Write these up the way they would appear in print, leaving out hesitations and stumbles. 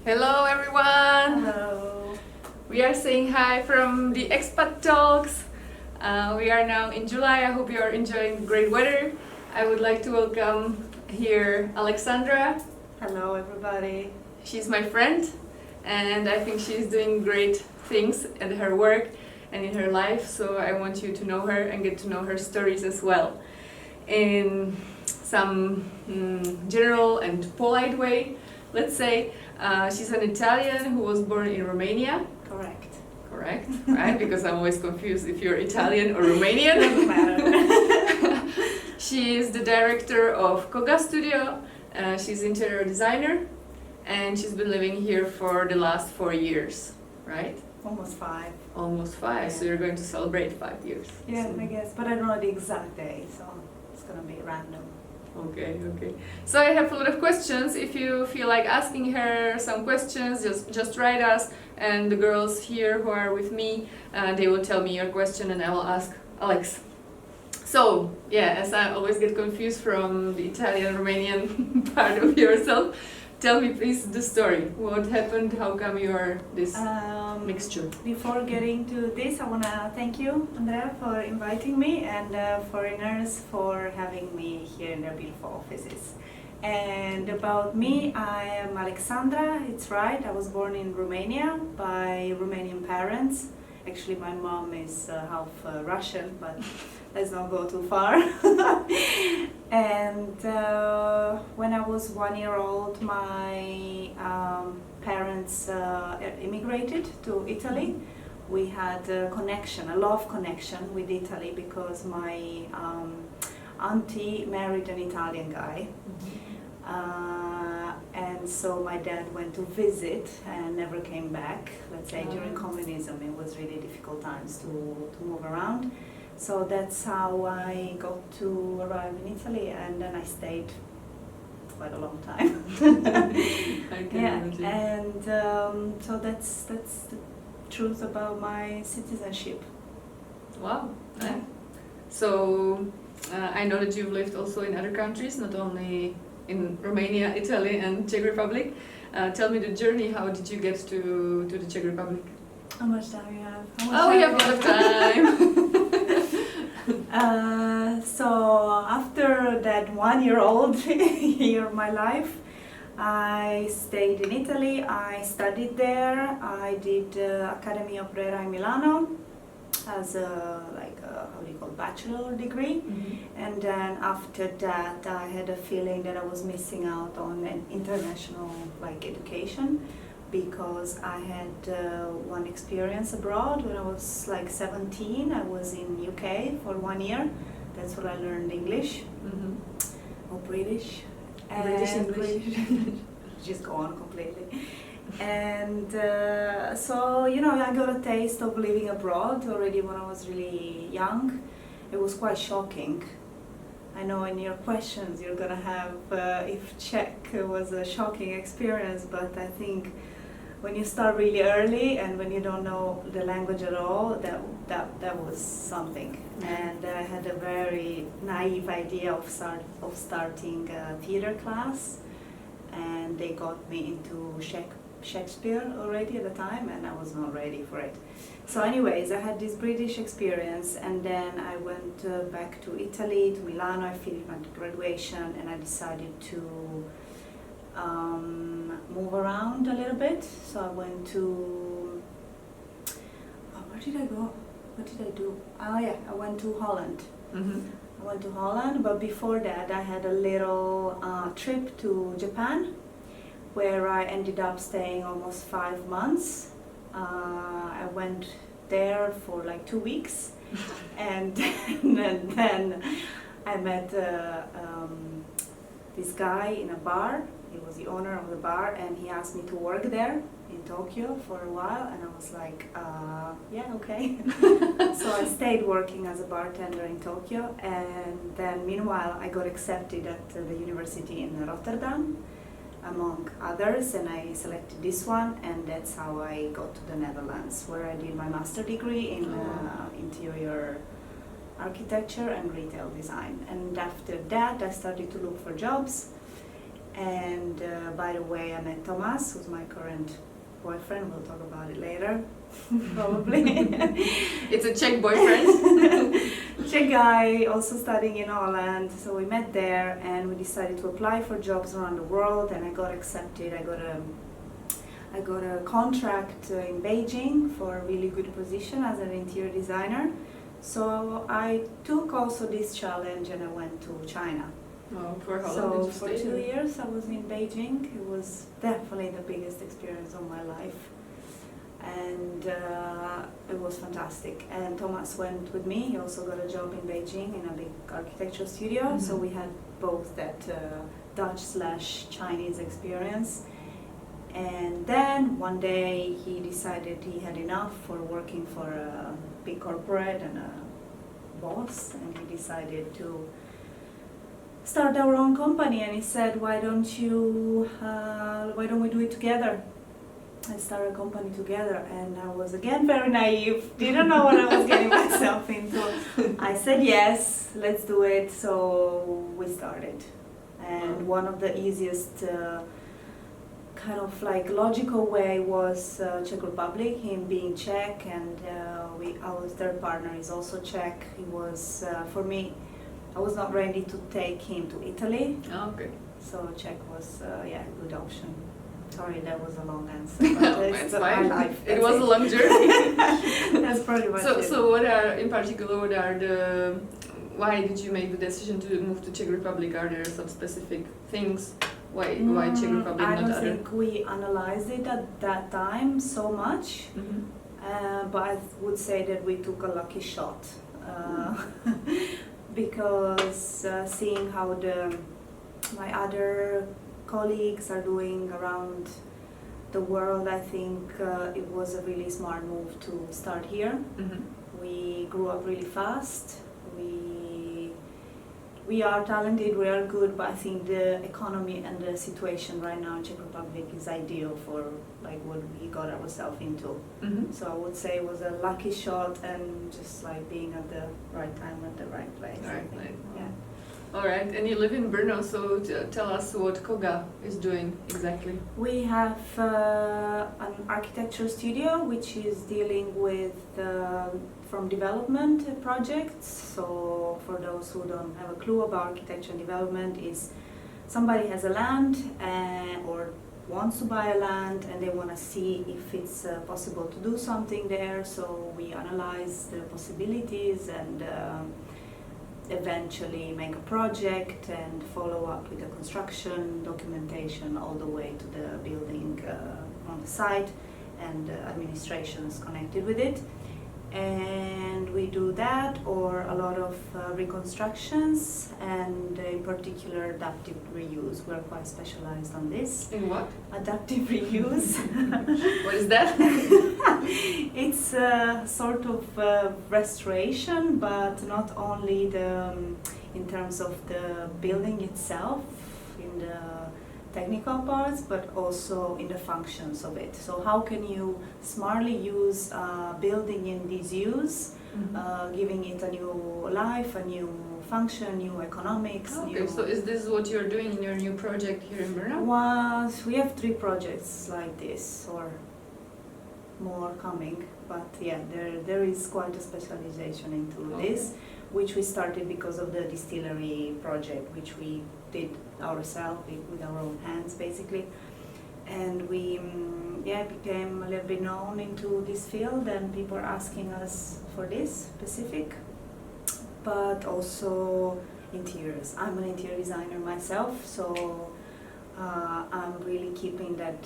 Hello everyone! Hello. We are saying hi from the EXPAT Talks. We are now in July. I hope you are enjoying the great weather. I would like to welcome here Alexandra. Hello everybody. She's my friend and I think she's doing great things at her work and in her life, so I want you to know her and get to know her stories as well. In some general and polite way, let's say, she's an Italian who was born in Romania. Correct, right? Because I'm always confused if you're Italian or Romanian. Doesn't matter. She is the director of KOGAA Studio. She's interior designer and she's been living here for the last 4 years, right? Almost 5. Almost 5, Yeah. so you're going to celebrate 5 years. Yeah, So- I guess, but I don't know the exact day, so it's gonna be random. Okay. So I have a lot of questions. If you feel like asking her some questions, just write us, and the girls here who are with me, they will tell me your question and I will ask Alex. So, yeah, as I always get confused from the Italian-Romanian part of yourself, tell me please the story. What happened? How come you are this mixture? Before getting to this, I wanna thank you, Andrea, for inviting me, and foreigners for having me here in their beautiful offices. And about me, I am Alexandra. It's right, I was born in Romania by Romanian parents. Actually, my mom is half Russian, but let's not go too far. And when I was 1 year old, my parents immigrated to Italy. We had a connection, a love connection with Italy, because my auntie married an Italian guy. And so my dad went to visit and never came back. Let's say during communism it was really difficult times to move around. So that's how I got to arrive in Italy, and then I stayed quite a long time. I can imagine. And so that's the truth about my citizenship. Wow. Yeah. So I know that you've lived also in other countries, not only in Romania, Italy and Czech Republic. Tell me the journey. How did you get to the Czech Republic? How much time you have? We have a lot of time. So after that 1 year old year of my life, I stayed in Italy. I studied there. I did Academy of Brera in Milano as a bachelor degree. And then after that I had a feeling that I was missing out on an international education, because I had one experience abroad when I was 17. I was in UK for 1 year. That's where I learned English or British. British And English. Just go on completely. And so, I got a taste of living abroad already when I was really young. It was quite shocking. I know in your questions you're gonna have if Czech was a shocking experience, but I think when you start really early and when you don't know the language at all, that was something. And I had a very naive idea of starting a theater class, and they got me into Shakespeare already at the time, and I was not ready for it. So anyways, I had this British experience, and then I went back to Italy, to Milano. I finished my graduation, and I decided to move around a little bit. So I went to, where did I go? What did I do? Oh yeah, I went to Holland. I went to Holland, but before that I had a little trip to Japan, where I ended up staying almost 5 months. I went there for 2 weeks, and then I met this guy in a bar. He was the owner of the bar, and he asked me to work there in Tokyo for a while, and I was like, yeah, okay. So I stayed working as a bartender in Tokyo, and then meanwhile I got accepted at the university in Rotterdam, among others, and I selected this one, and that's how I got to the Netherlands, where I did my master degree in interior architecture and retail design. And after that I started to look for jobs, And by the way, I met Thomas, who's my current boyfriend. We'll talk about it later, probably. It's a Czech boyfriend. Czech guy, also studying in Holland. So we met there, and we decided to apply for jobs around the world. And I got accepted. I got a contract in Beijing for a really good position as an interior designer. So I took also this challenge, and I went to China. Oh, for how long So did you for stay 2 there? years I was in Beijing. It was definitely the biggest experience of my life, and it was fantastic. And Thomas went with me. He also got a job in Beijing in a big architectural studio. Mhm. So we had both that Dutch/Chinese experience. And then one day he decided he had enough for working for a big corporate and a boss, and he decided to start our own company. And he said, why don't we do it together and start a company together? And I was again very naive, didn't know what I was getting myself into. I said yes, let's do it. So we started, and one of the easiest kind of like logical way was Czech Republic, him being Czech, and our third partner is also Czech. He was, for me, I was not ready to take him to Italy, Oh, okay. so Czech was a good option. Sorry, that was a long answer, but It's my fine. life. It That's was a long journey. That's pretty much it. So why did you make the decision to move to Czech Republic? Are there some specific things? Why Czech Republic, I not don't other? think we analyzed it at that time so much. Mhm. But I would say that we took a lucky shot, because seeing how my other colleagues are doing around the world, I think it was a really smart move to start here. Mhm. We grew up really fast. We are talented, we are good, but I think the economy and the situation right now in Czech Republic is ideal for like what we got ourselves into. Mhm. So I would say it was a lucky shot, and just like being at the right time at the right place. I Right, think. right. Yeah. All right, and you live in Brno, so tell us what KOGAA is doing exactly. We have an architecture studio which is dealing with from development projects. So for those who don't have a clue about architecture and development, is somebody has a land or wants to buy a land, and they want to see if it's possible to do something there. So we analyze the possibilities and eventually make a project and follow up with the construction documentation all the way to the building on the site, and administrations connected with it. And we do that, or a lot of reconstructions, and in particular adaptive reuse. We're quite specialized on this. In what? Adaptive reuse. What is that? It's a sort of restoration, but not only in terms of the building itself, in the technical parts, but also in the functions of it. So how can you smartly use a building in disuse, giving it a new life, a new function, new economics. Okay, so is this what you're doing in your new project here in Brno? We have 3 projects like this, or more coming, but yeah, there is quite a specialization into this, which we started because of the distillery project, which we did ourselves with our own hands basically, and we became a little bit known into this field, and people are asking us for this specific, but also interiors. I'm an interior designer myself, so I'm really keeping that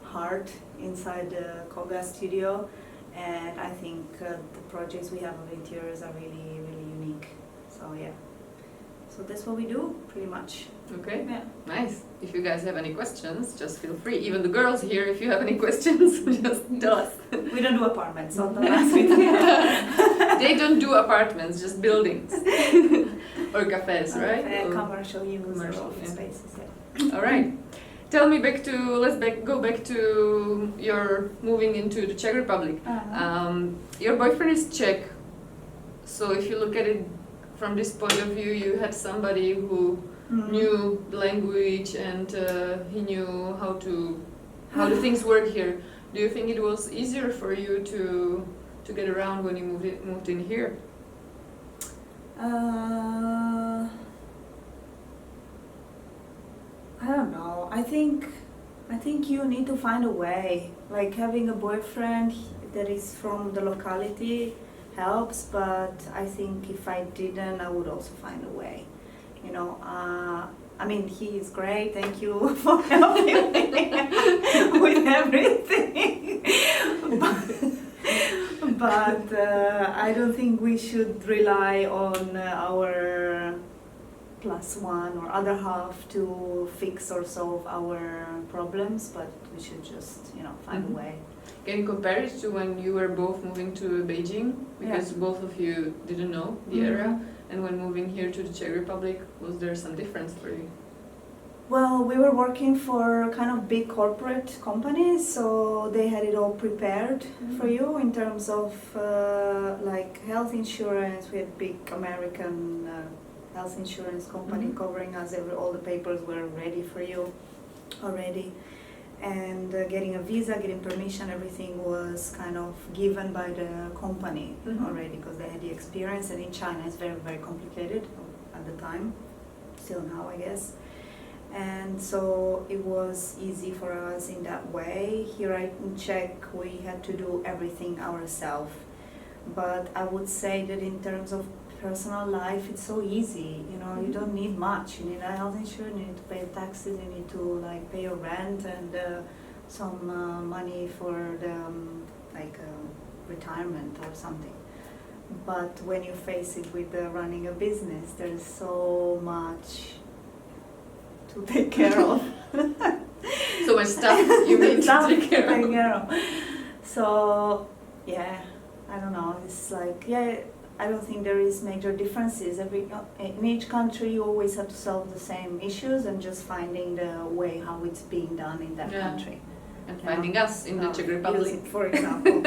heart inside the KOGAA Studio, and I think the projects we have of interiors are really, really unique. So yeah, so that's what we do pretty much. Okay, Yeah. nice. If you guys have any questions, just feel free. Even the girls here, if you have any questions, just tell us. We don't do apartments, so don't ask me. They don't do apartments, just buildings or cafes, right? Or- Commercial use commercial, or office yeah. spaces. Yeah. All right. Tell me go back to your moving into the Czech Republic. Your boyfriend is Czech, so if you look at it from this point of view, you had somebody who knew the language and he knew how the things work here. Do you think it was easier for you to get around when you moved in here? I don't know. I think you need to find a way. Like having a boyfriend that is from the locality helps, but I think if I didn't, I would also find a way. You know, I mean, he is great. Thank you for helping me with everything. But I don't think we should rely on our +1 or other half to fix or solve our problems, but we should just, you know, find a way. Can you compare it to when you were both moving to Beijing? Because both of you didn't know the area, and when moving here to the Czech Republic, was there some difference for you? Well, we were working for kind of big corporate companies, so they had it all prepared for you in terms of like health insurance. We had big American health insurance company covering us. All the papers were ready for you already. And getting a visa, getting permission, everything was kind of given by the company already because they had the experience. And in China it's very, very complicated at the time, still now I guess. And so it was easy for us in that way. Here in Czech we had to do everything ourselves. But I would say that in terms of personal life it's so easy, you know, you don't need much. You need a health insurance, you need to pay taxes, you need to like pay your rent and some money for the retirement or something. But when you face it with running a business, there's so much to take care of. So much stuff you need to take care of. So yeah, I don't know, it's like, I don't think there is major differences. In each country you always have to solve the same issues and just finding the way how it's being done in that country. And finding us in the Czech Republic, for example.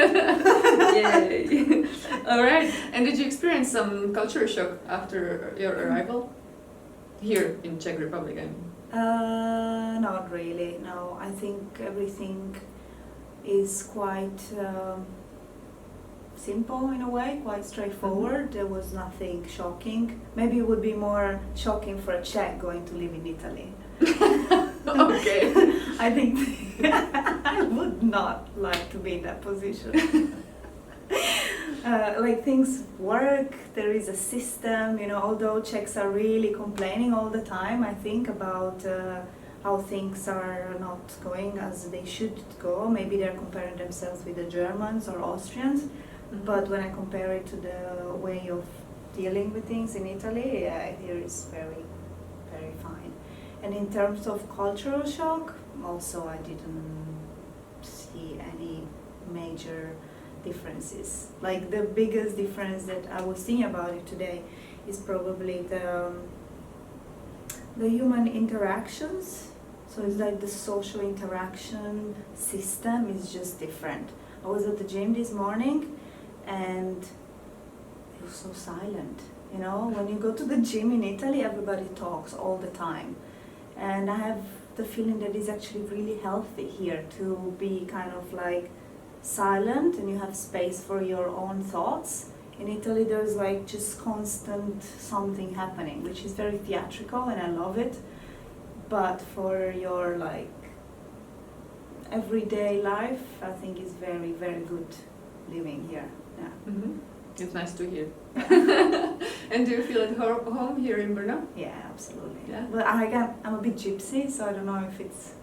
Yay! All right. And did you experience some culture shock after your arrival here in Czech Republic? I mean. Not really. No, I think everything is quite simple in a way, quite straightforward. There was nothing shocking. Maybe it would be more shocking for a Czech going to live in Italy. Okay. I think I would not like to be in that position. Like things work, there is a system, you know, although Czechs are really complaining all the time, I think, about how things are not going as they should go. Maybe they're comparing themselves with the Germans or Austrians, but when I compare it to the way of dealing with things in Italy, here is very, very fine. And in terms of cultural shock, also I didn't see any major differences. Like the biggest difference that I was thinking about it today is probably the human interactions. So it's like the social interaction system is just different. I was at the gym this morning and it was so silent. You know, when you go to the gym in Italy, everybody talks all the time. And I have the feeling that it's actually really healthy here to be kind of like silent and you have space for your own thoughts. In Italy there's like just constant something happening, which is very theatrical and I love it. But for your like everyday life, I think it's very, very good living here. Yeah. It's nice to hear. And do you feel at home here in Brno? Yeah, absolutely. Yeah. But I'm a bit gypsy, so I don't know if it's...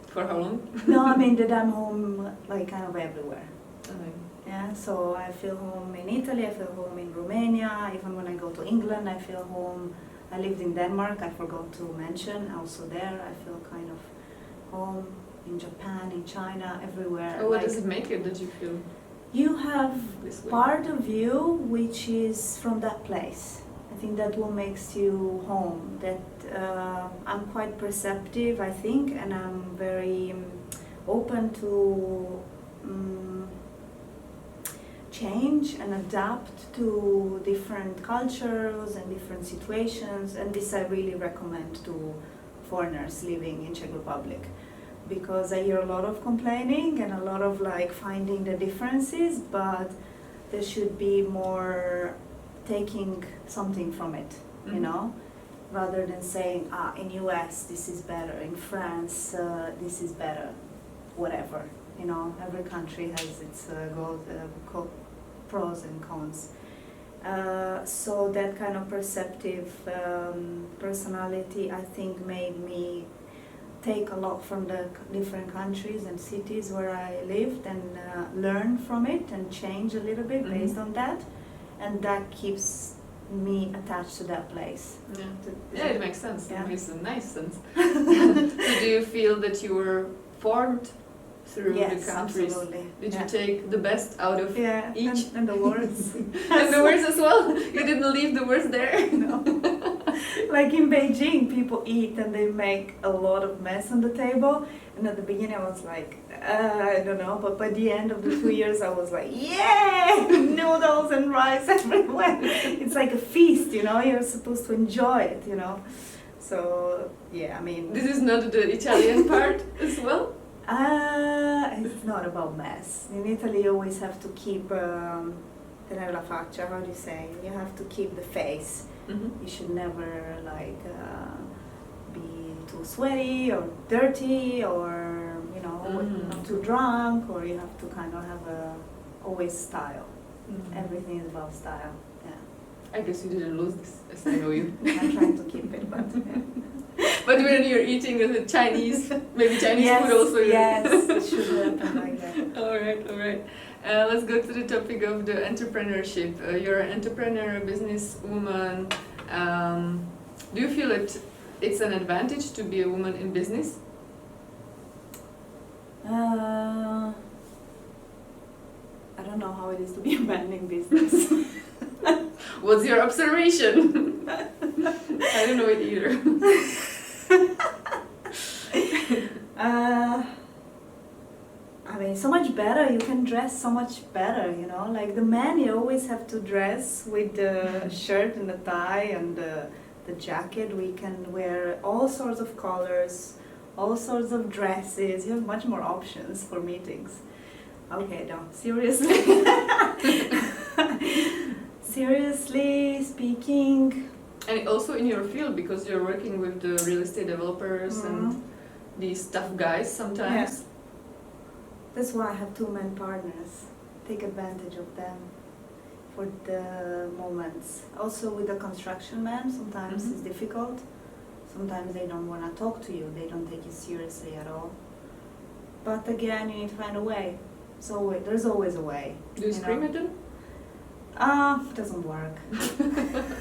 For how long? No, I mean that I'm home like kind of everywhere. Okay. Yeah, so I feel home in Italy, I feel home in Romania, even when I go to England I feel home. I lived in Denmark, I forgot to mention, also there I feel kind of home. In Japan, in China, everywhere. Oh, what does it make it that you feel? You have this way? part of you which is from that place. I think that what makes you home. That I'm quite perceptive, I think, and I'm very open to change and adapt to different cultures and different situations, and this I really recommend to foreigners living in Czech Republic, because I hear a lot of complaining and a lot of like finding the differences, but there should be more taking something from it, you know, rather than saying, in US this is better, in France this is better, whatever. You know, every country has its pros and cons. So that kind of perceptive personality, I think, made me take a lot from the different countries and cities where I lived, and learn from it and change a little bit based on that, and that keeps me attached to that place. Yeah, it makes sense. Yeah. It makes a nice sense. So do you feel that you were formed through the countries? Absolutely. Did you take the best out of each? And the worst. And the worst as well? You didn't leave the worst there? No. Like in Beijing, people eat and they make a lot of mess on the table. And at the beginning I was like, I don't know, but by the end of the 2 years I was like, yay! Noodles and rice everywhere. It's like a feast, you know, you're supposed to enjoy it, you know. So, yeah, I mean... This is not the Italian part as well? It's not about mess. In Italy you always have to keep, tenere la faccia, how do you say? You have to keep the face. You should never like be too sweaty or dirty, or you know, not too drunk, or you have to kind of have always style. Everything is about style. Yeah. I guess you didn't lose this, as I know you. I'm trying to keep it, but yeah. But when you're eating Chinese, maybe Chinese Yes, food also. yes, it should happen like that. All right. Let's go to the topic of the entrepreneurship. You're an entrepreneur, a businesswoman. Do you feel it's an advantage to be a woman in business? I don't know how it is to be a man in business. What's your observation? I don't know it either. I mean, so much better. You can dress so much better, you know. Like the man, you always have to dress with the shirt and the tie and the jacket. We can wear all sorts of colors, all sorts of dresses. You have much more options for meetings. Okay, no, seriously. Seriously speaking. And also in your field, because you're working with the real estate developers and these tough guys sometimes. Yeah. That's why I have 2 men partners. Take advantage of them for the moments. Also with the construction men, sometimes it's difficult. Sometimes they don't want to talk to you. They don't take you seriously at all. But again, you need to find a way. So there's always a way. Do you scream at them? Doesn't work.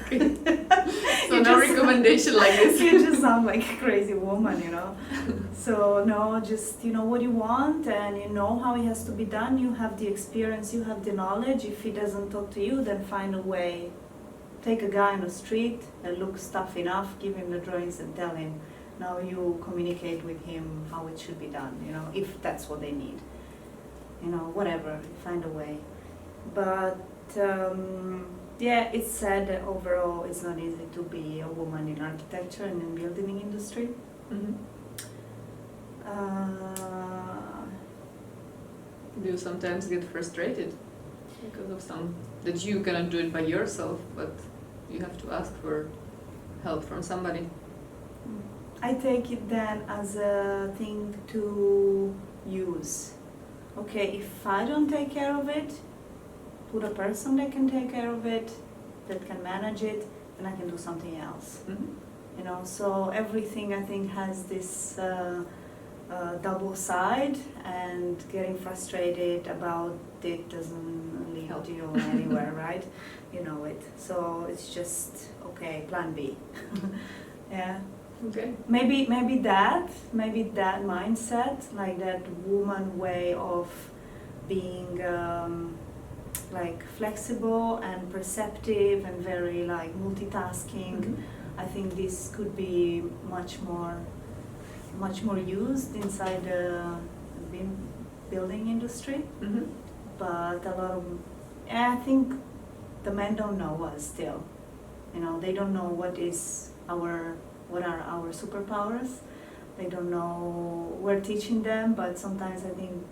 Okay. So no recommendation like this. You just sound like a crazy woman, you know. So no, just you know what you want and you know how it has to be done. You have the experience, you have the knowledge. If he doesn't talk to you, then find a way. Take a guy on the street that looks tough enough, give him the drawings and tell him. Now you communicate with him how it should be done, you know, if that's what they need. You know, whatever, find a way. But yeah, it's sad that overall it's not easy to be a woman in architecture and in building industry. Do you sometimes get frustrated because of that you cannot do it by yourself, but you have to ask for help from somebody? I take it then as a thing to use. Okay, if I don't take care of it, put a person that can take care of it, that can manage it, and I can do something else. You know, so everything I think has this double side, and getting frustrated about it doesn't lead you anywhere, right? You know it. So it's just okay, plan B. Yeah. Okay. Maybe that mindset, like that woman way of being like flexible and perceptive and very like multitasking. I think this could be much more used inside the building industry. But a lot of I think the men don't know us still. You know, they don't know what are our superpowers. They don't know. We're teaching them, but sometimes I think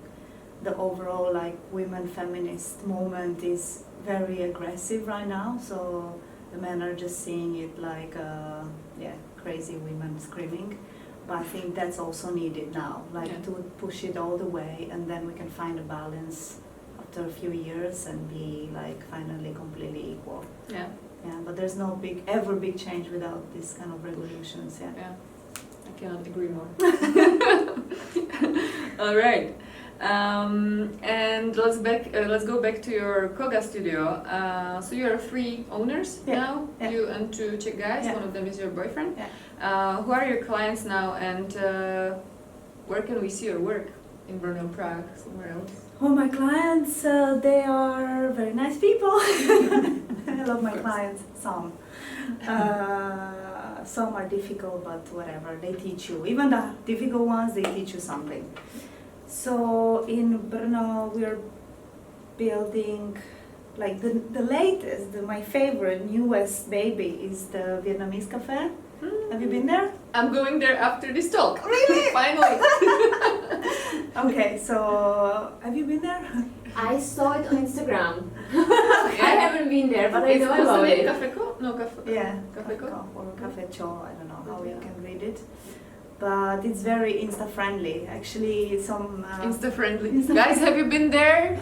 the overall like women feminist movement is very aggressive right now. So the men are just seeing it like crazy women screaming. But I think that's also needed now, like to push it all the way, and then we can find a balance after a few years and be like finally completely equal. Yeah. Yeah, but there's no big change without this kind of revolutions. Yeah. Yeah. I cannot agree more. All right. And let's go back to your KOGAA Studio. So you are 3 owners now. Yeah. You and 2 Czech guys. Yeah. One of them is your boyfriend. Yeah. Who are your clients now, and where can we see your work? In Brno, Prague, somewhere else? Well, my clients, they are very nice people. I love my clients. Some are difficult, but whatever. They teach you. Even the difficult ones, they teach you something. So in Brno, we're building, like the latest, my favorite, newest baby is the Vietnamese cafe. Have you been there? I'm going there after this talk. Really? Finally. Okay, so have you been there? I saw it on Instagram. I haven't been there, but I know about it. Cafeco? No, Cafeco. Yeah, Cafeco? or Cafe Cho, I don't know how you can read it. But it's very Insta-friendly. Actually, some... Insta-friendly. Guys, have you been there?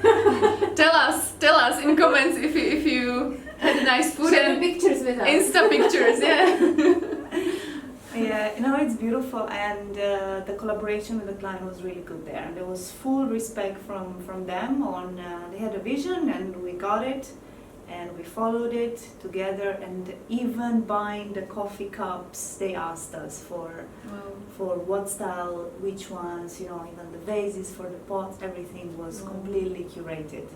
Tell us in comments if you had nice food Share and pictures with us. Insta pictures, yeah. Yeah, you know, it's beautiful, and the collaboration with the client was really good there. There was full respect from them on, they had a vision and we got it, and we followed it together, and even buying the coffee cups, they asked us for what style, which ones, you know, even the vases for the pots, everything was completely curated.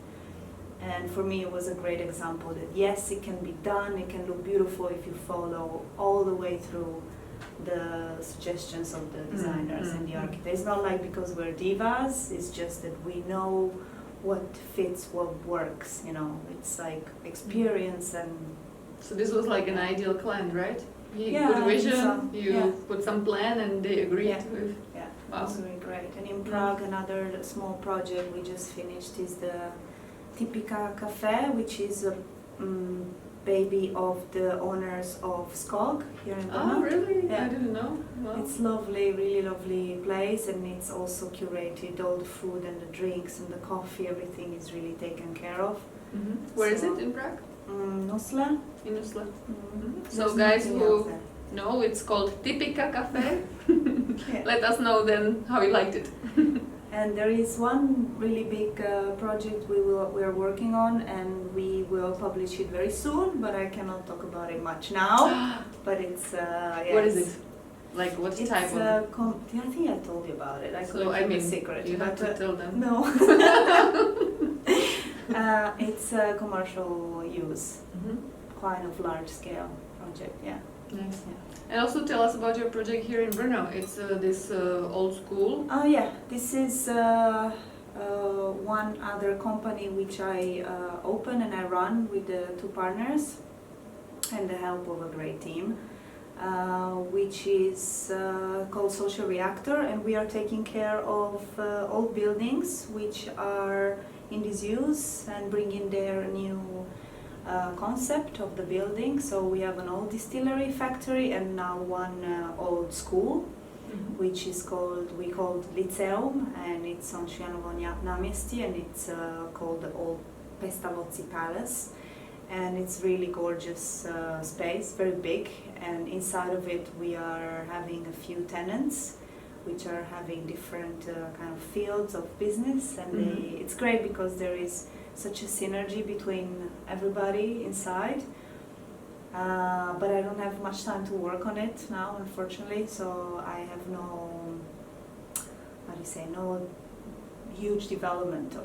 And for me, it was a great example that yes, it can be done, it can look beautiful if you follow all the way through the suggestions of the designers and the architects. It's not like because we're divas, it's just that we know what fits, what works, you know. It's like experience and... So this was like an ideal client, right? You Yeah, put a I think vision, so. you put some plan, and they agreed Yeah. with... Yeah, Wow. it was really great. And in Prague, another small project we just finished is the Typica Cafe, which is a baby of the owners of Skog here in Brno. Oh, really? Yeah. I didn't know. Wow. It's lovely, really lovely place, and it's also curated. All the food and the drinks and the coffee, everything is really taken care of. Where is So- it in Prague? Nosla. In Usla. So There's guys nothing who else there. know, it's called Typica Cafe. Yeah. Let us know then how you liked it. And there is one really big project we are working on, and we will publish it very soon, but I cannot talk about it much now. But it's What is it? Like what It's type of? I think I told you about it. I So couldn't I keep mean, a secret. you have but, to tell them. No. It's a commercial use, quite of large scale project. Yeah. Nice. Yeah. And also tell us about your project here in Brno. It's this old school. Oh yeah, this is one other company which I open and I run with the 2 partners and the help of a great team, which is called Social Reactor, and we are taking care of old buildings which are in disuse and bringing their new concept of the building. So we have an old distillery factory and now one old school, which is we called Lyceum, and it's on Šijanovo náměstí, and it's called the old Pestalozzi Palace, and it's really gorgeous space, very big, and inside of it we are having a few tenants which are having different kind of fields of business, and it's great because there is such a synergy between everybody inside. But I don't have much time to work on it now, unfortunately, so I have no huge development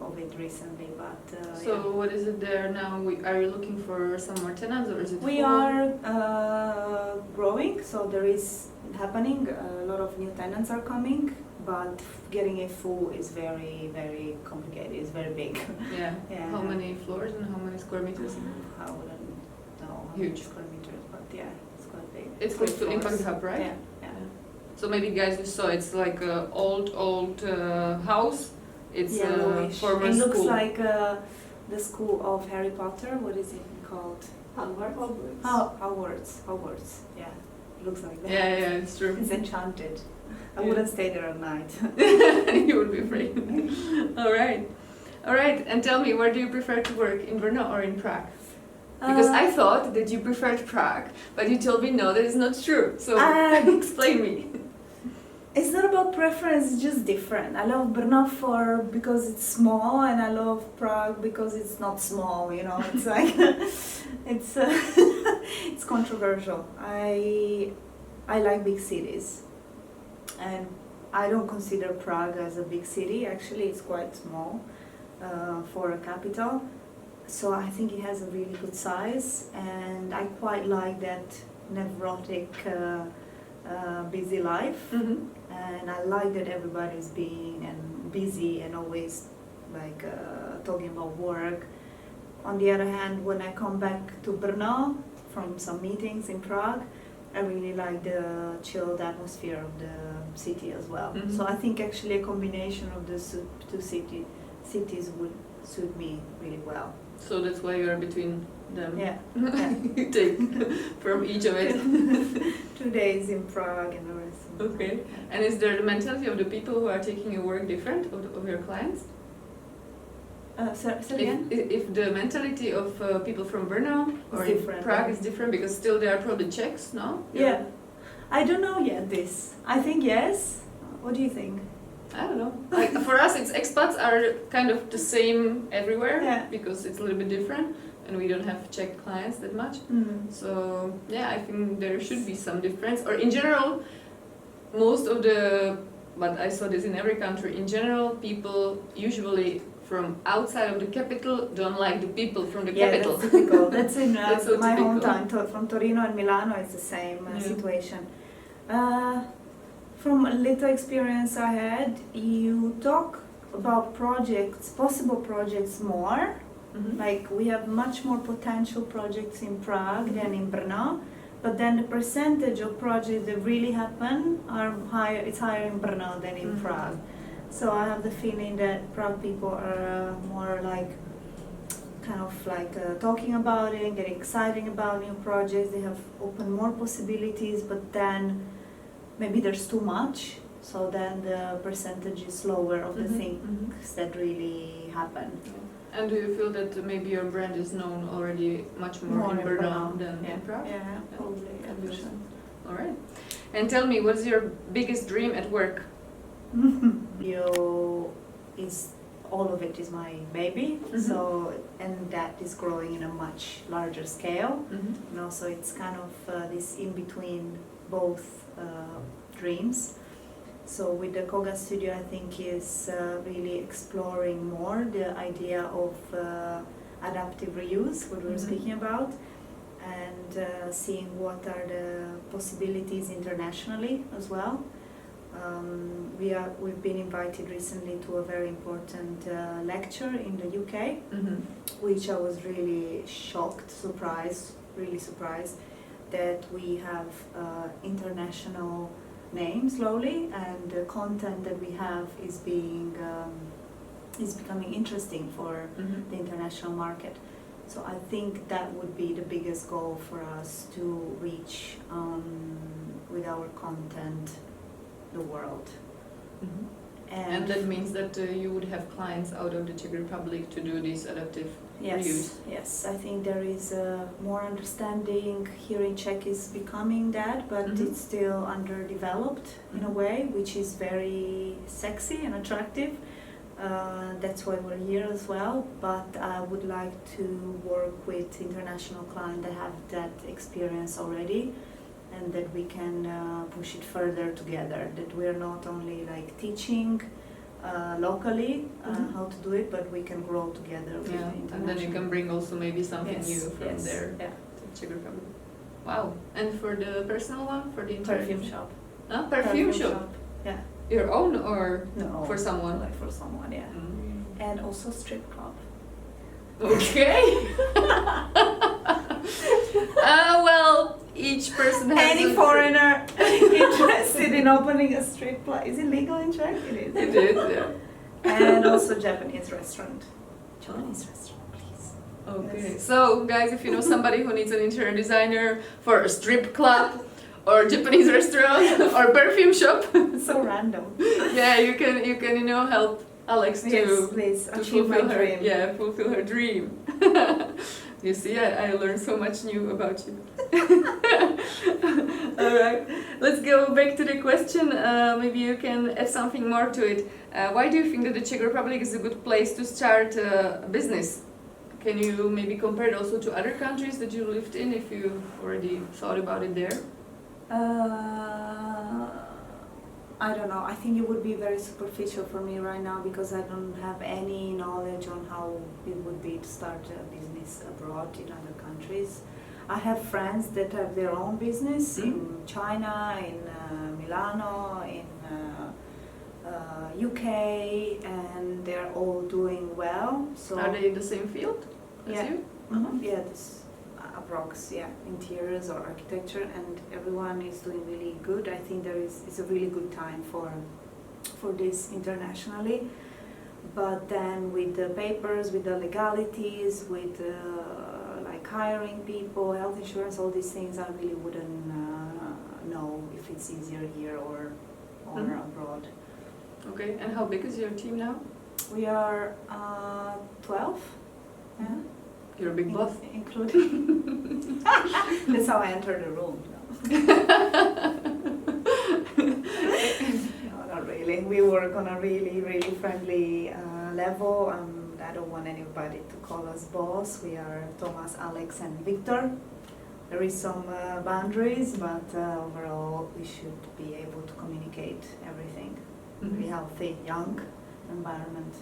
of it recently. But So what is it there now? Are you looking for some more tenants, or is it we full? are growing, so there is happening. A lot of new tenants are coming, but getting it full is very, very complicated. It's very big. Yeah. Yeah. How many floors and how many square meters? I wouldn't know how Huge. many square meters, but yeah, it's quite big. It's close to 3 Impact floors. Hub, right? Yeah, yeah. So maybe guys, you saw it's like a old house. It's a Yellowish. former It looks school. like the school of Harry Potter. What is it called? Hogwarts. Hogwarts. Yeah, it looks like that. Yeah, it's true. It's enchanted. I Yeah. wouldn't stay there at night. You would be afraid. All right. And tell me, where do you prefer to work, in Brno or in Prague? Because I thought that you preferred Prague, but you told me no, that is not true. So explain me. It's not about preference, it's just different. I love Brno because it's small, and I love Prague because it's not small, you know. It's like, it's controversial. I like big cities, and I don't consider Prague as a big city. Actually, it's quite small for a capital. So I think it has a really good size, and I quite like that neurotic, busy life. Mm-hmm. And I like that everybody's being and busy and always like talking about work. On the other hand, when I come back to Brno from some meetings in Prague, I really like the chilled atmosphere of the city as well. Mhm. So I think actually a combination of the two cities would suit me really well. So that's why you're between them. Yeah. You take from each of it. 2 days in Prague and the rest. Okay. And is there the mentality of the people who are taking your work different, of your clients? Say again? If the mentality of people from Brno or It's in different, Prague yeah. is different, because still they are probably Czechs, no? Yeah. I don't know yet this. I think yes. What do you think? I don't know. Like for us, it's expats are kind of the same everywhere, Yeah. because it's a little bit different, and we don't have Czech clients that much. So yeah, I think there should be some difference. Or in general, most of the, but I saw this in every country. In general, people usually from outside of the capital don't like the people from the capital. That's typical. That's in That's so my typical. hometown. From Torino and Milano, it's the same Yeah. situation. From a little experience I had, you talk about projects, possible projects more. Mhm. Like we have much more potential projects in Prague than in Brno, but then the percentage of projects that really happen are higher. It's higher in Brno than in Mhm. Prague. So I have the feeling that Prague people are more like, kind of like talking about it, getting excited about new projects. They have opened more possibilities, but then maybe there's too much. So then the percentage is lower of the Mhm, things that really happen. And do you feel that maybe your brand is known already much more in Brno than in Prague? Yeah, probably. Can Yeah, be for so. All right. And tell me, what's your biggest dream at work? Video is, all of it is my baby. Mhm. So, and that is growing in a much larger scale. Mm-hmm. And also it's kind of this in between both dreams. So with the KOGAA Studio, I think is really exploring more the idea of adaptive reuse, what we were Mhm. speaking about, and seeing what are the possibilities internationally as well. We've been invited recently to a very important lecture in the UK, Mm-hmm. which I was really shocked, really surprised that we have international names slowly, and the content that we have is becoming interesting for Mm-hmm. the international market. So I think that would be the biggest goal for us to reach with our content the world. Mm-hmm. And that means that you would have clients out of the Czech Republic to do this adaptive reuse. Yes, I think there is more understanding here in Czech is becoming that, but Mhm. it's still underdeveloped in a Mhm. way, which is very sexy and attractive. That's why we're here as well, but I would like to work with international clients that have that experience already, and that we can push it further together, that we're not only like teaching locally how to do it, but we can grow together with the And then you international. can bring also maybe something Yes, new from yes, there yeah. to Czech Republic. Wow. And for the personal one, for the Perfume shop. Huh? Perfume shop. Yeah. Your own or No. for someone? Like for someone, yeah. Mm. And also strip club. Okay. Well, each person has Any a- foreigner interested in opening a strip club? Is it legal in Czech? It is. It is, yeah. And also Japanese restaurant. Japanese restaurant, please. Okay. Yes. So, guys, if you know somebody who needs an interior designer for a strip club or Japanese restaurant or perfume shop, So random. yeah, you can help Alex to Yes, please to achieve my fulfill her dream. fulfill her dream. You see, I learned so much new about you. All right, let's go back to the question. Maybe you can add something more to it. Why do you think that the Czech Republic is a good place to start a business? Can you maybe compare it also to other countries that you lived in, if you already thought about it there? I don't know. I think it would be very superficial for me right now because I don't have any knowledge on how it would be to start a business abroad in other countries. I have friends that have their own business in China, in Milano, in UK, and they're all doing well. So Are they in the same field as Yeah. you? Yeah, this approx, interiors or architecture, and everyone is doing really good. I think it's a really good time for this internationally. But then with the papers, with the legalities, with like hiring people, health insurance, all these things, I really wouldn't know if it's easier here or abroad. Okay, and how big is your team now? We are 12. Yeah. You're a big boss. Including. That's how I enter the room. No, not really. We work on a really, really friendly level. I don't want anybody to call us boss. We are Thomas, Alex, and Victor. There is some boundaries, but overall we should be able to communicate everything. Be healthy, young environment.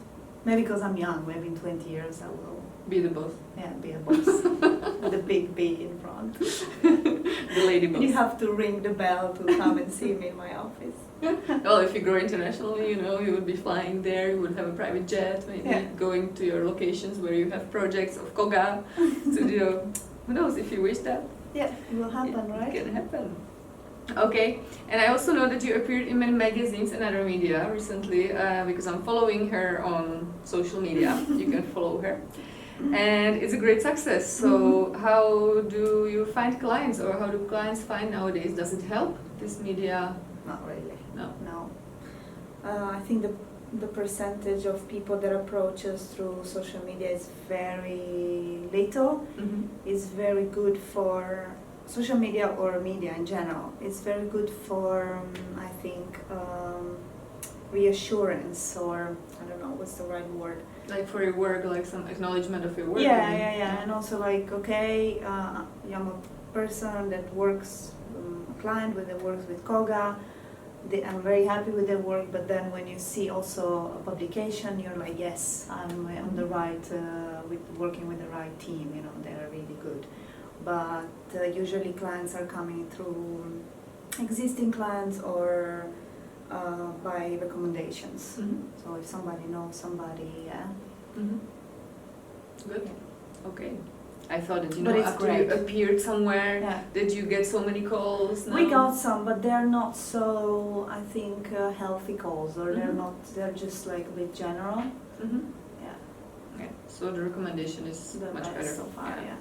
Maybe because I'm young, maybe in 20 years I will Be the boss. be a boss with a big B in front. The lady boss. You have to ring the bell to come and see me in my office. Well, if you grow internationally, you would be flying there, you would have a private jet, maybe Yeah. going to your locations where you have projects of KOGAA Studio. Who knows, if you wish that, Yeah, it will happen, it right? can happen. Okay, and I also know that you appeared in many magazines and other media recently, because I'm following her on social media. You can follow her. And it's a great success. So how do you find clients, or how do clients find nowadays? Does it help, this media? Not really. No. I think the percentage of people that approach us through social media is very little. It's very good for social media or media in general. It's very good for, I think, reassurance, or I don't know what's the right word. Like for your work, like some acknowledgement of your work? Yeah. And also like, okay, I'm a person that works, a client that works with KOGAA. I'm very happy with their work, but then when you see also a publication, you're like, yes, I'm on the right, working with the right team, they're really good. But usually clients are coming through existing clients or by recommendations. So if somebody knows somebody, Good. Okay. I thought that, But it's after great. you appeared somewhere, Yeah. did you get so many calls? No? We got some, but they're not so, I think, healthy calls, or they're just like a bit general. Yeah, Okay. So the recommendation is the much best better. so far, yeah.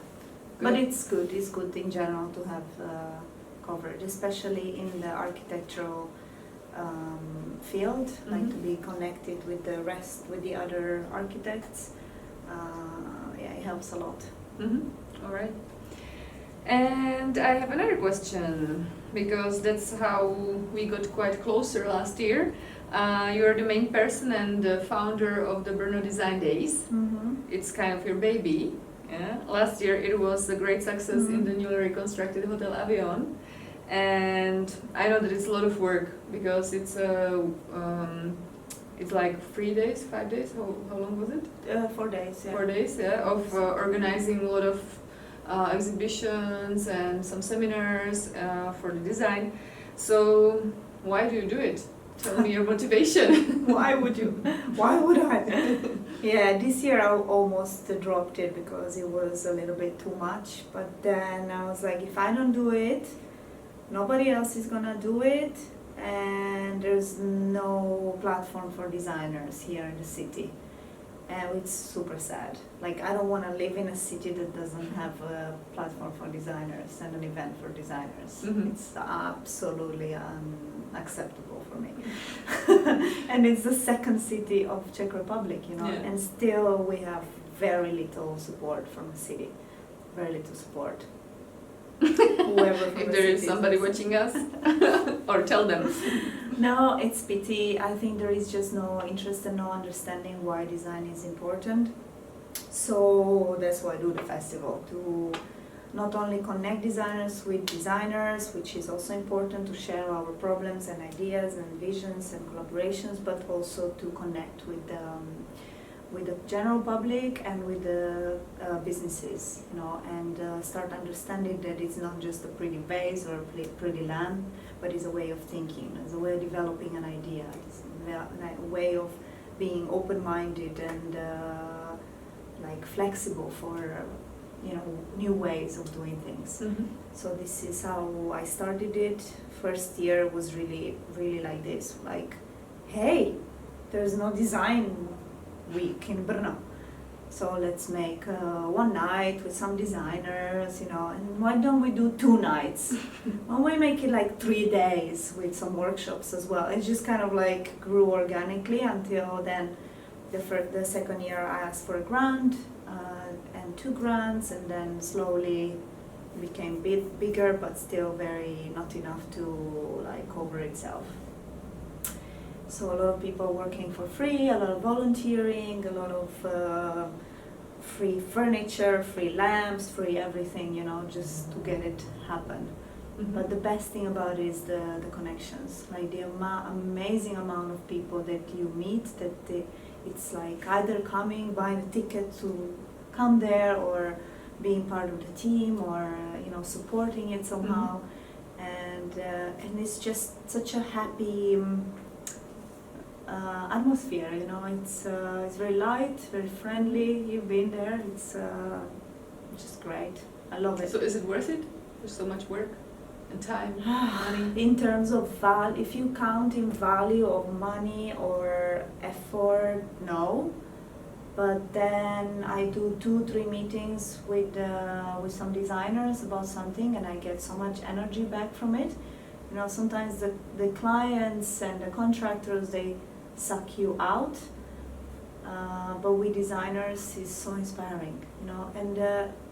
Good. But it's good in general to have coverage, especially in the architectural field, like to be connected with the rest, with the other architects. It helps a lot. All right. And I have another question, because that's how we got quite closer last year. You're the main person and the founder of the Brno Design Days. It's kind of your baby. Yeah. Last year it was a great success in the newly reconstructed Hotel Avion. And I know that it's a lot of work, because it's it's like 3 days, 5 days. How long was it? 4 days. Yeah. 4 days, yeah, of organizing a lot of exhibitions and some seminars for the design. So why do you do it? Tell me your motivation. Why would you? Why would I? Yeah, this year I almost dropped it because it was a little bit too much. But then I was like, if I don't do it, nobody else is gonna do it, and there's no platform for designers here in the city. And it's super sad. Like, I don't want to live in a city that doesn't have a platform for designers and an event for designers. Mhm. It's absolutely unacceptable for me. And it's the second city of Czech Republic, you know, Yeah. and still we have very little support from the city. Very little support. Whoever from If the there is city somebody watching us, or tell them. No, it's pity. I think there is just no interest and no understanding why design is important. So that's why I do the festival, to not only connect designers with designers, which is also important to share our problems and ideas and visions and collaborations, but also to connect with the general public and with the businesses, you know, and start understanding that it's not just a pretty vase or a pretty lamp, but it's a way of thinking, it's a way of developing an idea, it's a way of being open-minded and like flexible for, you know, new ways of doing things. Mhm. So this is how I started it. First year was really like this, like, hey, there's no design week in Brno. So let's make one night with some designers, you know, and why don't we do 2 nights? Why don't we make it like 3 days with some workshops as well? It just kind of like grew organically until then the second year I asked for a grant and 2 grants, and then slowly became bigger, but still very not enough to like cover itself. So a lot of people working for free, a lot of volunteering, a lot of free furniture, free lamps, free everything, you know, just to get it happen. Mhm. But the best thing about it is the connections, like the amazing amount of people that you meet, it's like either coming, buying a ticket to come there, or being part of the team, or you know, supporting it somehow. And it's just such a happy atmosphere, you know. It's very light, very friendly. You've been there. It's just great. I love it. So is it worth it? There's so much work and time, money. In terms of value, if you count in value of money or effort, no. But then I do 2-3 meetings with some designers about something, and I get so much energy back from it. You know, sometimes the clients and the contractors, they suck you out. But we designers is so inspiring, you know, and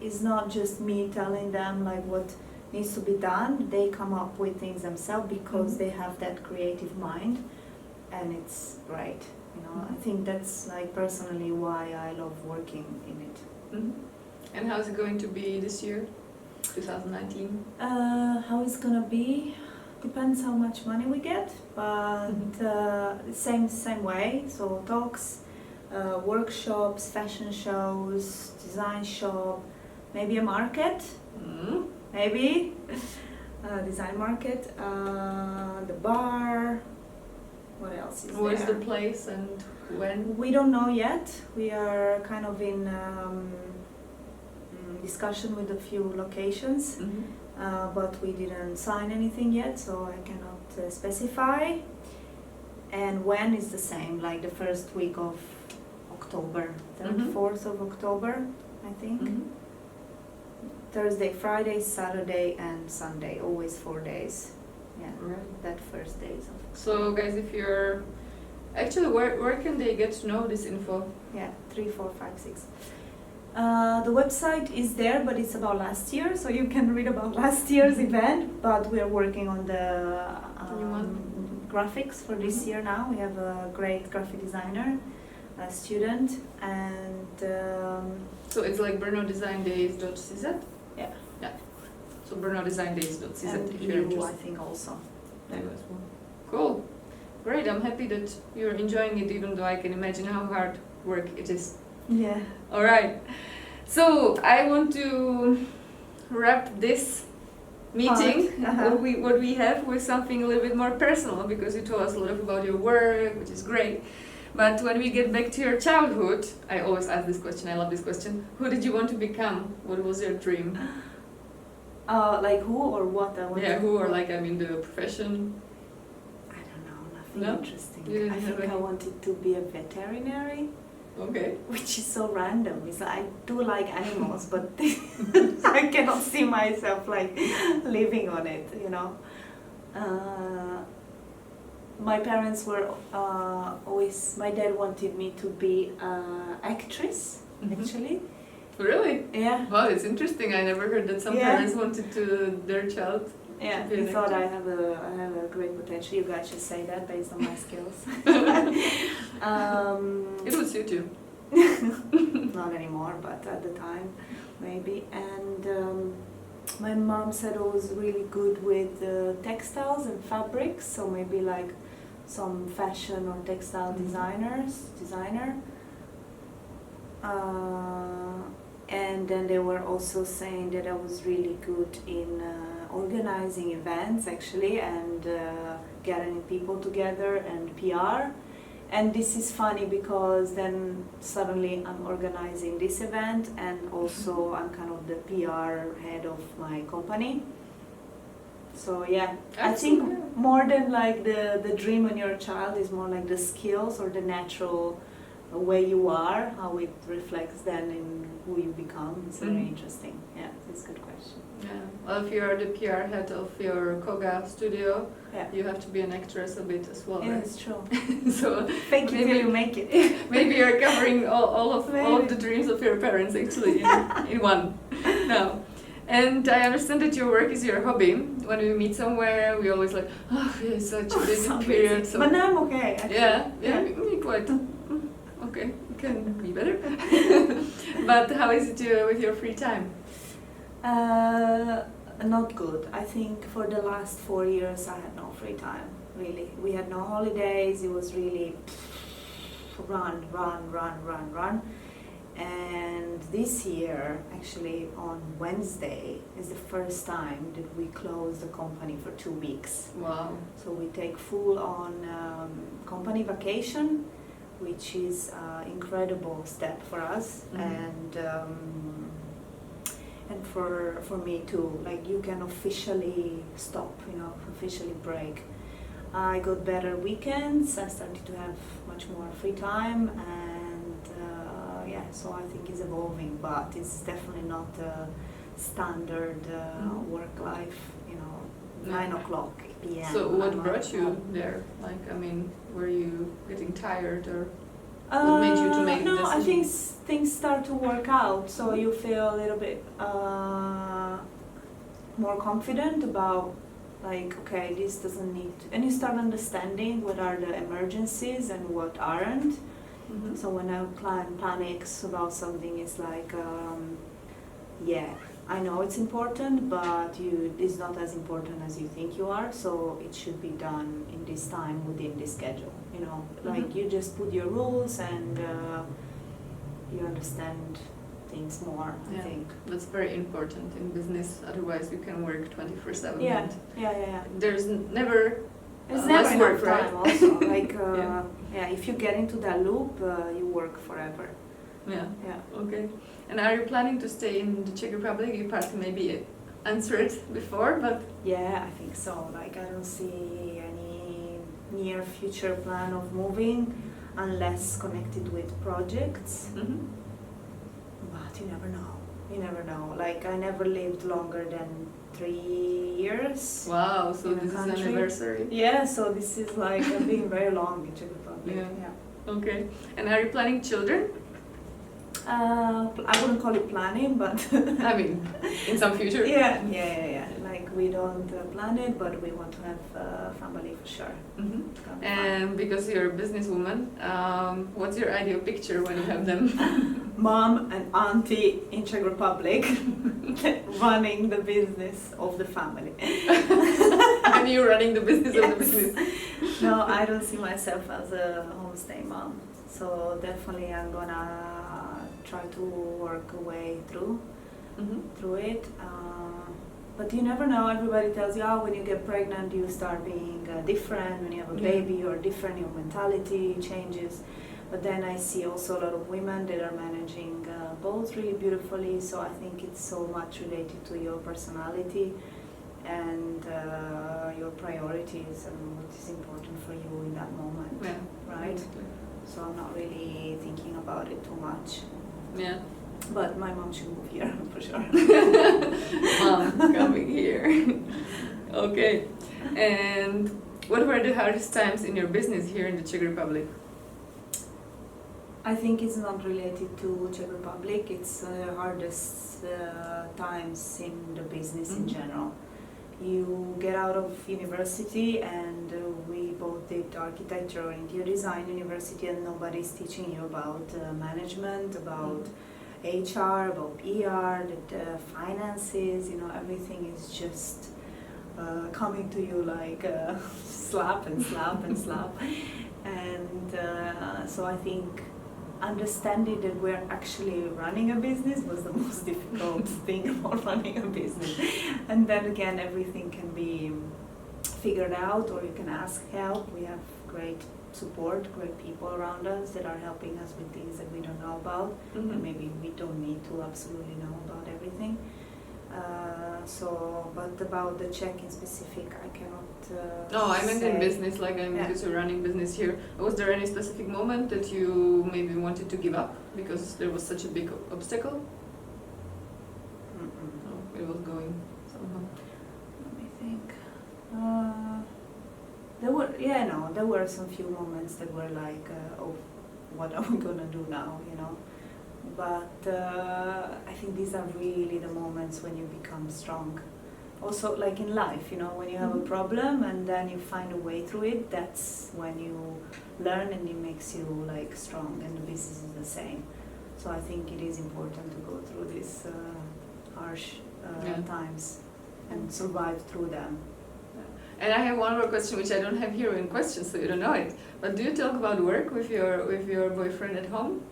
it's not just me telling them like what needs to be done. They come up with things themselves because they have that creative mind, and it's great, you know. I think that's like personally why I love working in it. Mhm. And how's it going to be this year, 2019? How it's gonna be depends how much money we get, but same way. So talks, workshops, fashion shows, design shop, maybe a market, maybe design market, the bar. What else is Where's there? the place and when? We don't know yet. We are kind of in discussion with a few locations. Mhm. But we didn't sign anything yet, so I cannot specify. And when is the same, like the first week of October, 3rd, 4th of October, I think. Mhm. Thursday, Friday, Saturday, and Sunday, always 4 days. Yeah, Right. that first days of. So guys, if you're actually, where can they get to know this info? Yeah, 3, 4, 5, 6. The website is there, but it's about last year, so you can read about last year's event. But we are working on the New one? graphics for this year now. We have a great graphic designer, a student, and So it's like brnodesign-days.cz? yeah, So brnodesign-days.cz and if you're EU, I interested. think also. Yeah, as well. Cool. great. I'm happy that you're enjoying it, even though I can imagine how hard work it is. Yeah. All right. So I want to wrap this meeting, what we have, with something a little bit more personal, because you told us a lot about your work, which is great. But when we get back to your childhood, I always ask this question, I love this question. Who did you want to become? What was your dream? Like who or what I want Yeah, to who, or like, I mean, the profession? I don't know, nothing No? interesting. You didn't I have think I any? wanted to be a veterinary, Okay. which is so random. It's I do like animals, but I cannot see myself like living on it, you know. My parents were always, my dad wanted me to be an actress, actually. Really? Yeah. Wow, it's interesting. I never heard that some Yeah. parents wanted to their child. Yeah, to be he an thought actor. I have a great potential. You guys should say that based on my skills. It would suit you. Not anymore, but at the time, maybe. And my mom said I was really good with textiles and fabrics, so maybe like some fashion or textile designer. And then they were also saying that I was really good in organizing events, actually, and gathering people together and PR. And this is funny because then suddenly I'm organizing this event, and also I'm kind of the PR head of my company. So yeah, I think more than like the dream on your child is more like the skills or the natural way you are, how it reflects then in who you become. It's very interesting. Yeah, it's a good question. Yeah. Well, if you're the PR head of your KOGAA Studio, Yeah. you have to be an actress a bit as well, Yeah, right? it's true. So Fake it till you make it. maybe you're covering all of the dreams of your parents actually in one now. And I understand that your work is your hobby. When we meet somewhere, we always like, oh, it's such a busy period. So But now I'm okay. Actually. yeah, me quite. Okay, it can be better. But how is it with your free time? Not good. I think for the last 4 years I had no free time, really. We had no holidays. It was really run. And this year, actually on Wednesday, is the first time that we closed the company for 2 weeks. Wow. So we take full on company vacation, which is an incredible step for us. And for me too, like you can officially stop, officially break. I got better weekends, I started to have much more free time, and so I think it's evolving, but it's definitely not a standard work life, 9 o'clock p.m. So what I'm brought at you home. there? Like, I mean, were you getting tired, or what made you to make the No, I decision? think things start to work out, so you feel a little bit more confident about, like, okay, this doesn't need to, and you start understanding what are the emergencies and what aren't. So when a client panics about something, it's like, I know it's important, but it's not as important as you think you are, so it should be done in this time within this schedule, like you just put your rules and you understand things more, I think. That's very important in business, otherwise you can work 24/7. Yeah. There's never It's less never work, enough right? time also, like, Yeah. if you get into that loop, you work forever. Yeah. Okay. And are you planning to stay in the Czech Republic? You partly maybe answered before, but Yeah, I think so. Like, I don't see any near future plan of moving unless connected with projects. But you never know. You never know. Like, I never lived longer than 3 years. wow, so In a this is country. anniversary. Yeah, so this is like being very long in Czech Republic. Yeah. Okay. And are you planning children? I wouldn't call it planning, but I mean, in some future? yeah. Like, we don't plan it, but we want to have a family for sure. And because you're a businesswoman, what's your ideal picture when you have them? Mom and auntie in Czech Republic running the business of the family. And you running the business of the business. No, I don't see myself as a homestay mom. So definitely I'm gonna try to work a way through it. But you never know. Everybody tells you, oh, when you get pregnant, you start being different. When you have a baby, you're different. Your mentality changes. But then I see also a lot of women that are managing both really beautifully. So I think it's so much related to your personality and your priorities and what is important for you in that moment, right? So I'm not really thinking about it too much. Yeah. But my mom should move here for sure. Mom coming here. Okay. And what were the hardest times in your business here in the Czech Republic? I think it's not related to Czech Republic. It's hardest times in the business in general. You get out of university, and we both did architecture or interior design university, and nobody's teaching you about management, about HR, about PR, finances. You know, everything is just coming to you like slap and slap and slap. And so I think understanding that we're actually running a business was the most difficult thing about running a business. And then again, everything can be figured out, or you can ask help. We have great support, great people around us that are helping us with things that we don't know about, and maybe we don't need to absolutely know about everything. But about the Czech in specific, I cannot No, I meant in say. business, like because you're running business here. Was there any specific moment that you maybe wanted to give up because there was such a big obstacle? Oh, it was going somehow. Let me think. There were some few moments that were like, oh, what are we gonna do now, you know? But I think these are really the moments when you become strong. Also, like in life, you know, when you have a problem and then you find a way through it, that's when you learn, and it makes you like strong, and the business is the same. So I think it is important to go through these harsh times and survive through them. And I have one more question, which I don't have here in questions, so you don't know it. But do you talk about work with your boyfriend at home?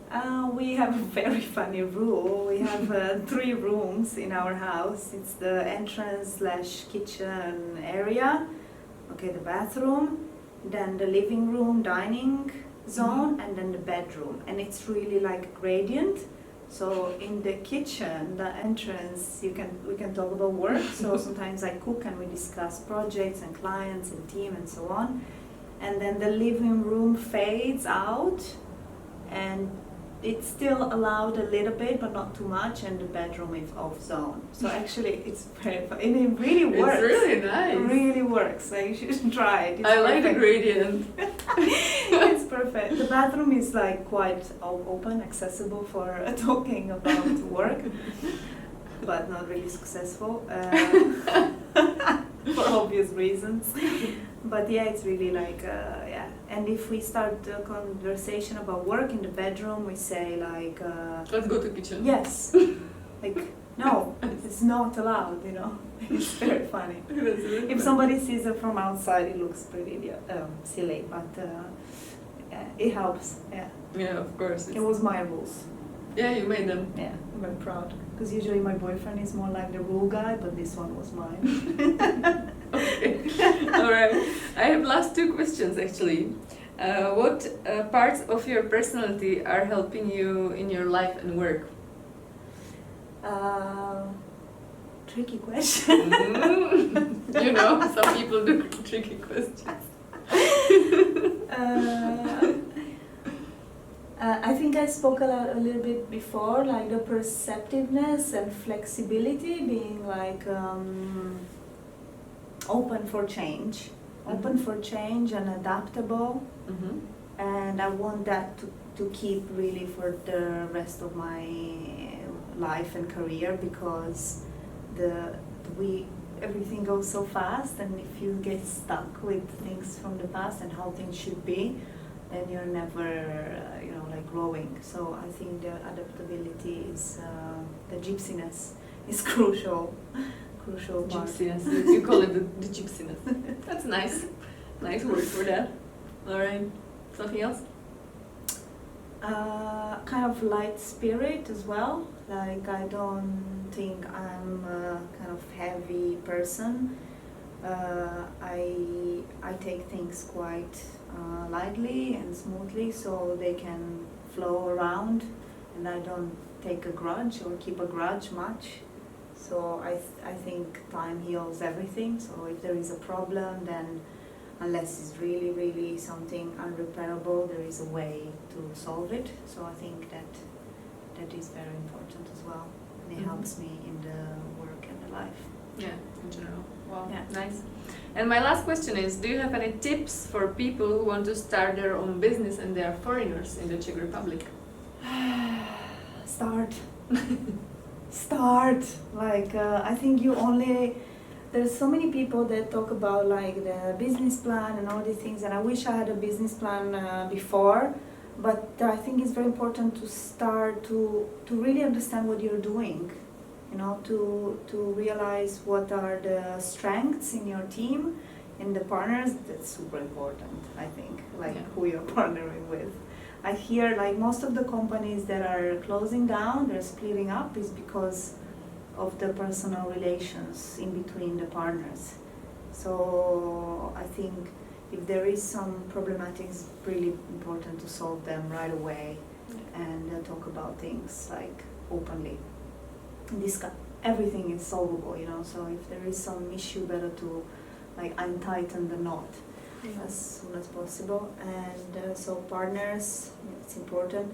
We have a very funny rule. We have 3 rooms in our house. It's the entrance/kitchen area, okay, the bathroom, then the living room, dining zone, and then the bedroom. And it's really like a gradient. So in the kitchen, the entrance, we can talk about work. So sometimes I cook and we discuss projects and clients and team and so on. And then the living room fades out, and it's still allowed a little bit, but not too much. And the bedroom is off zone. So actually, it's very fun. And it really works. It's really nice. It really works. Like, you should try it. It's I like the perfect. gradient. It's perfect. The bathroom is like quite open, accessible for talking about work, but not really successful for obvious reasons. But yeah, it's really like And if we start a conversation about work in the bedroom, we say like, Let's go to kitchen. yes, like no, it's not allowed. You know, it's very funny. That's really If fun. somebody sees it from outside, it looks pretty silly, but it helps. Yeah, Yeah, of course. it was my rules. Yeah, you made them. Yeah, I'm very proud. Because usually my boyfriend is more like the rule guy, but this one was mine. Okay. All right. I have last 2 questions actually. What parts of your personality are helping you in your life and work? Tricky question. You know, some people do tricky questions. I think I spoke a little bit before, like the perceptiveness and flexibility, being like open for change, and adaptable. And I want that to keep really for the rest of my life and career, because everything goes so fast, and if you get stuck with things from the past and how things should be, then you're never like growing. So I think the adaptability is the gypsiness is crucial part. Gypsiness. You call it the gypsiness. That's nice. Nice word for that. All right. Something else? Kind of light spirit as well. Like I don't think I'm a kind of heavy person. I take things quite lightly and smoothly, so they can flow around, and I don't take a grudge or keep a grudge much. So I think time heals everything. So if there is a problem, then unless it's really, really something unrepairable, there is a way to solve it. So I think that is very important as well, and it helps me in the work and the life. Yeah, in general. Wow, Yeah. nice. And my last question is, do you have any tips for people who want to start their own business and they are foreigners in the Czech Republic? Start. Start. Like I think there's so many people that talk about like the business plan and all these things, and I wish I had a business plan before, but I think it's very important to start to really understand what you're doing, you know, to realize what are the strengths in your team and the partners. That's super important, I think, like who you're partnering with. I hear like most of the companies that are closing down, they're splitting up, is because of the personal relations in between the partners. So I think if there is some problematic, it's really important to solve them right away and talk about things like openly. Everything is solvable, you know, so if there is some issue, better to like untighten the knot as soon as possible. And so partners, it's important.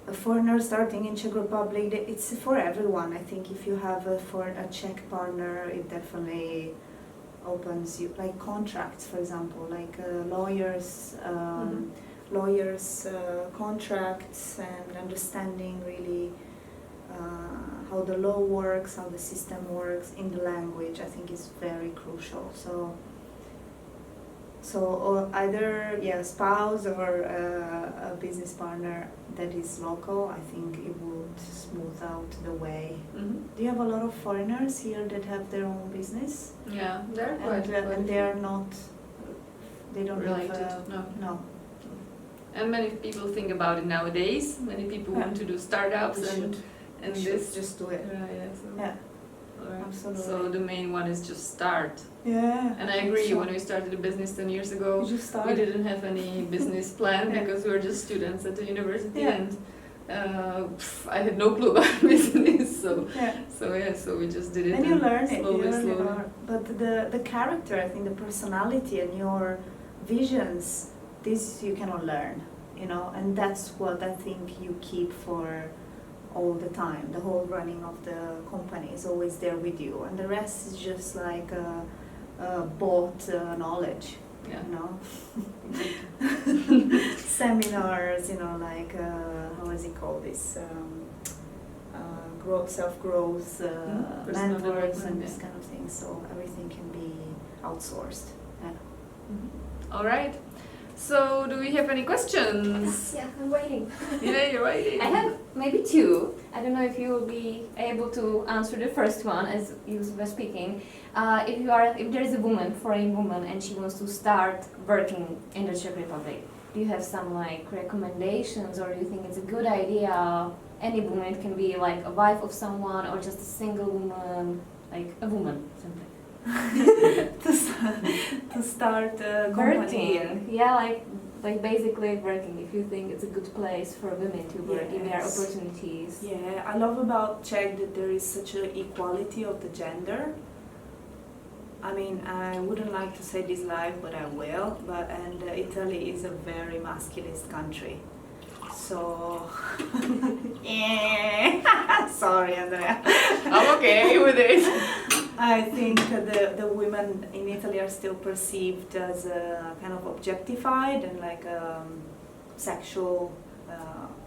A foreigner starting in Czech Republic, it's for everyone. I think if you have a Czech partner, it definitely opens you, like contracts, for example, like lawyers, contracts, and understanding really how the law works, how the system works in the language, I think is very crucial. So either a spouse or a business partner that is local, I think it would smooth out the way. Do you have a lot of foreigners here that have their own business? Yeah, they're quite and they are not, they don't related. have No. And many people think about it nowadays. Many people want to do startups and this. Just do it. Yeah. Right. Absolutely. So the main one is just start. Yeah. And I agree, when we started a business 10 years ago, we didn't have any business plan because we were just students at the university and I had no clue about business. So we just did it. And you learn slowly. But the character, I think the personality and your visions, this you cannot learn, you know, and that's what I think you keep for all the time. The whole running of the company is always there with you, and the rest is just like bought knowledge, you know. Seminars, you know, like how is it called, this self-growth mentors and this kind of thing. So everything can be outsourced. All right. So, do we have any questions? Yeah, I'm waiting. Yeah, you're waiting. I have maybe two. I don't know if you will be able to answer the first one as you were speaking. If there is a foreign woman, and she wants to start working in the Czech Republic, do you have some like recommendations, or do you think it's a good idea? Any woman, it can be like a wife of someone, or just a single woman, like a woman, something. to start company. Yeah, like basically working. If you think it's a good place for women to work, if there are opportunities. Yeah, I love about Czech that there is such an equality of the gender. I mean, I wouldn't like to say this live, but I will. And Italy is a very masculine country. So, sorry, Andrea. I'm okay with it. I think the women in Italy are still perceived as kind of objectified and like a sexual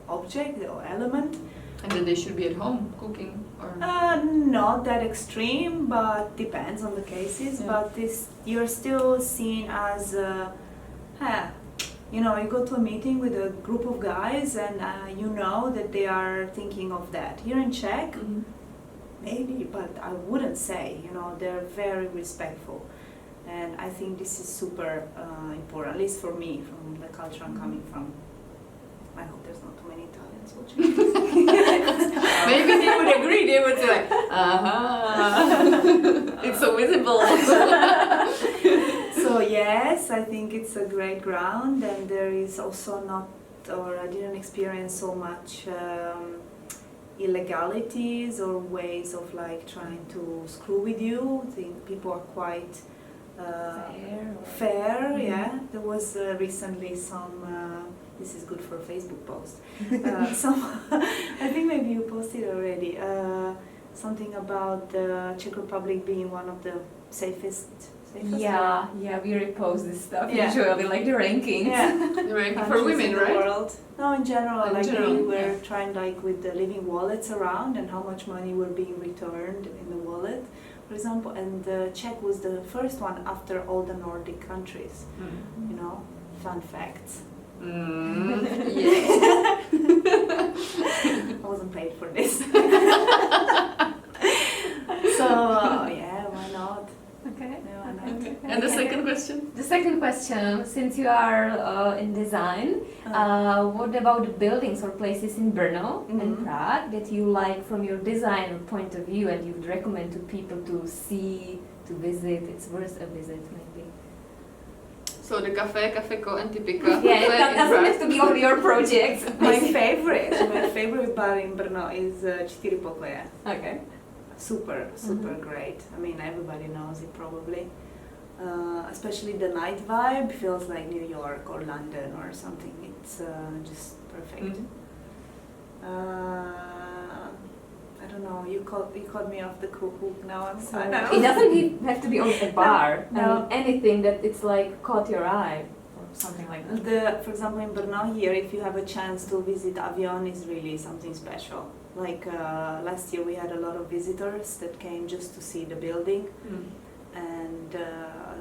object or element. And then they should be at home cooking, or not that extreme, but depends on the cases. Yeah. But you're still seen as you know, you go to a meeting with a group of guys and you know that they are thinking of that. Here in Czech, maybe, but I wouldn't say, you know, they're very respectful. And I think this is super important, at least for me, from the culture I'm coming from. I hope there's not too many Italians watching. Maybe they would agree. They would say like, it's so visible. So yes, I think it's a great ground, and there is also not, or I didn't experience so much illegalities or ways of like trying to screw with you. I think people are quite fair. Yeah, there was recently some. This is good for a Facebook post. Some, I think maybe you posted already. Something about the Czech Republic being one of the safest. Yeah, we repost this stuff Yeah. usually, like the rankings. Yeah. The ranking for Countries women, in the right? world. No, in general, In like general, we were yeah. trying like with the living wallets around and how much money were being returned in the wallet, for example. And Czech was the first one after all the Nordic countries. Mm. You know, fun facts. Yeah. I wasn't paid for this. So yeah, why not? Okay. Yeah, why not? Okay. And the second question? The second question, since you are in design, what about the buildings or places in Brno and Mhm. Prague that you like from your design point of view and you would recommend to people to see, to visit? It's worth a visit, maybe. So the cafe, Cafeco and Typica. Yeah, that doesn't have to be all your projects. My favorite bar in Brno is 4 pokoje. Okay. Super great. I mean, everybody knows it probably. Especially the night vibe feels like New York or London or something. It's just perfect. I don't know. You caught me off the hook now. So I know. it doesn't have to be on a bar. No. I mean, anything that it's like caught your eye or something like that. For example, in Brno here, if you have a chance to visit Avion, is really something special. Like last year, we had a lot of visitors that came just to see the building, and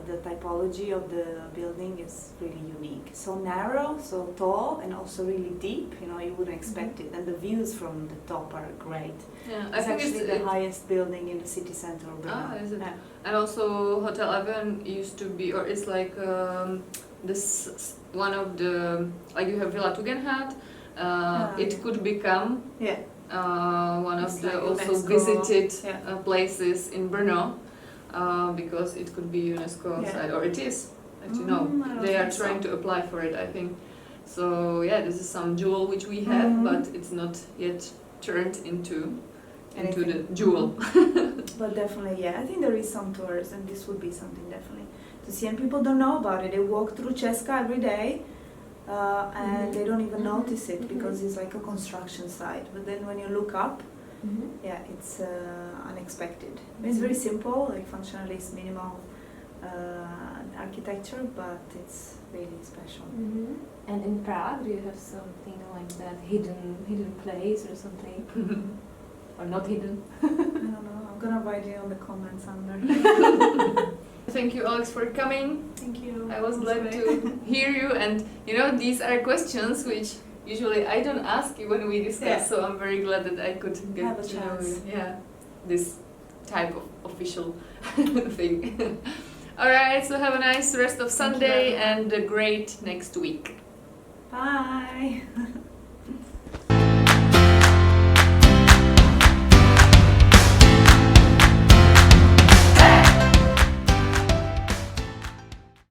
the typology of the building is really unique. So narrow, so tall, and also really deep. You know, you wouldn't expect it. And the views from the top are great. Yeah, I It's think actually it's the highest building in the city center of Brno. Ah, is it? Yeah. And also Hotel Avion used to be, or it's like this one of the, like you have Villa Tugendhat. It could become Yeah. one of It's the like also UNESCO, visited yeah. places in Brno, because it could be UNESCO Yeah. site, or it is. As you know, I don't they are think trying so. to apply for it, I think. So yeah, this is some jewel which we have, but it's not yet turned into the Anything. jewel. But definitely, yeah, I think there is some tours, and this would be something definitely to see. And people don't know about it. They walk through Česka every day, and they don't even notice it because it's like a construction site. But then when you look up, yeah, it's unexpected. It's very simple, like functionalist, minimal architecture, but it's really special. And in Prague, do you have something like that hidden place or something? Or not hidden? I don't know. I'm gonna write it on the comments under. Thank you, Alex, for coming. Thank you. I was It glad great. to hear you, and you know, these are questions which usually I don't ask you when we discuss, Yeah. so I'm very glad that I could get Have a to know chance. you. Yeah, this type of official thing. Alright, so have a nice rest of Thank you, Sunday everyone. and a great next week. Bye.